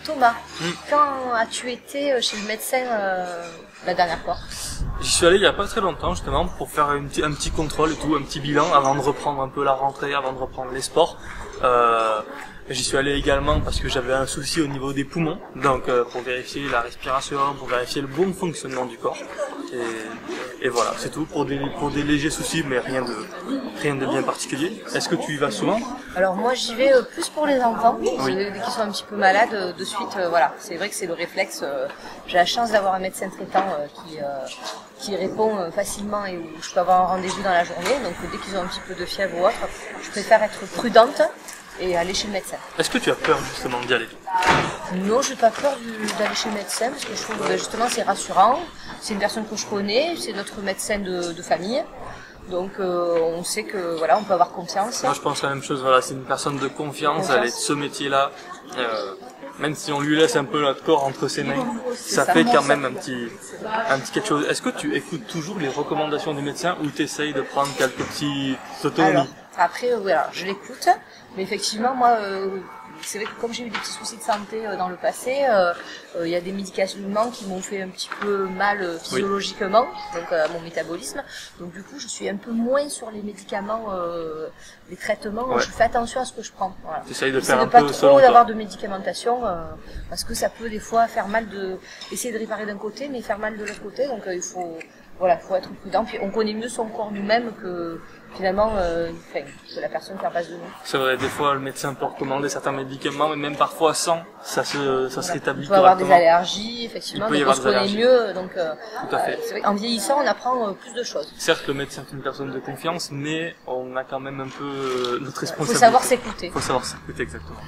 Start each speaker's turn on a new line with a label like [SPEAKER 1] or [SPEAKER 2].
[SPEAKER 1] Thomas, quand as-tu été chez le médecin la dernière fois?
[SPEAKER 2] J'y suis allé il y a pas très longtemps justement pour faire un petit contrôle et tout, un petit bilan avant de reprendre un peu la rentrée, avant de reprendre les sports. J'y suis allé également parce que j'avais un souci au niveau des poumons, donc pour vérifier la respiration, pour vérifier le bon fonctionnement du corps. Et voilà, c'est tout pour des légers soucis, mais rien de bien particulier. Est-ce que tu y vas souvent?
[SPEAKER 1] Alors moi j'y vais plus pour les enfants,
[SPEAKER 2] Oui.
[SPEAKER 1] dès qu'ils sont un petit peu malades, de suite, voilà. C'est vrai que c'est le réflexe. J'ai la chance d'avoir un médecin traitant qui répond facilement et où je peux avoir un rendez-vous dans la journée. Donc dès qu'ils ont un petit peu de fièvre ou autre, je préfère être prudente et aller chez le médecin.
[SPEAKER 2] Est-ce que tu as peur justement d'y aller?
[SPEAKER 1] Non, j'ai pas peur d'aller chez le médecin parce que je trouve que justement c'est rassurant. C'est une personne que je connais, c'est notre médecin de famille. Donc on sait que voilà, on peut avoir confiance.
[SPEAKER 2] Moi je pense la même chose, voilà, c'est une personne de confiance, elle est de ce métier-là. Même si on lui laisse un peu notre corps entre ses mains, ça fait quand même un petit quelque chose. Est-ce que tu écoutes toujours les recommandations du médecin ou tu essayes de prendre quelques petites autonomies?
[SPEAKER 1] Alors, après, voilà, je l'écoute, mais effectivement, moi, c'est vrai que comme j'ai eu des petits soucis de santé dans le passé, il y a des médicaments qui m'ont fait un petit peu mal physiologiquement, donc à mon métabolisme. Donc du coup, je suis un peu moins sur les médicaments, les traitements. Je fais attention à ce que je prends. Voilà.
[SPEAKER 2] T'essayes de faire un
[SPEAKER 1] pas
[SPEAKER 2] peu
[SPEAKER 1] trop d'avoir de médicamentation, parce que ça peut des fois faire mal essayer de réparer d'un côté, mais faire mal de l'autre côté. Donc il faut être prudent. Puis on connaît mieux son corps nous-mêmes que finalement que la personne qui est en face de nous.
[SPEAKER 2] C'est vrai, des fois le médecin peut recommander certains médicaments, mais même parfois sans, ça se rétablit
[SPEAKER 1] il peut avoir
[SPEAKER 2] correctement.
[SPEAKER 1] des allergies, effectivement, donc on se connaît mieux. Donc
[SPEAKER 2] Tout à fait.
[SPEAKER 1] c'est vrai, en vieillissant, on apprend plus de choses.
[SPEAKER 2] Certes, le médecin est une personne de confiance, mais on a quand même un peu notre
[SPEAKER 1] Il
[SPEAKER 2] responsabilité.
[SPEAKER 1] faut savoir s'écouter.
[SPEAKER 2] Faut savoir s'écouter, exactement.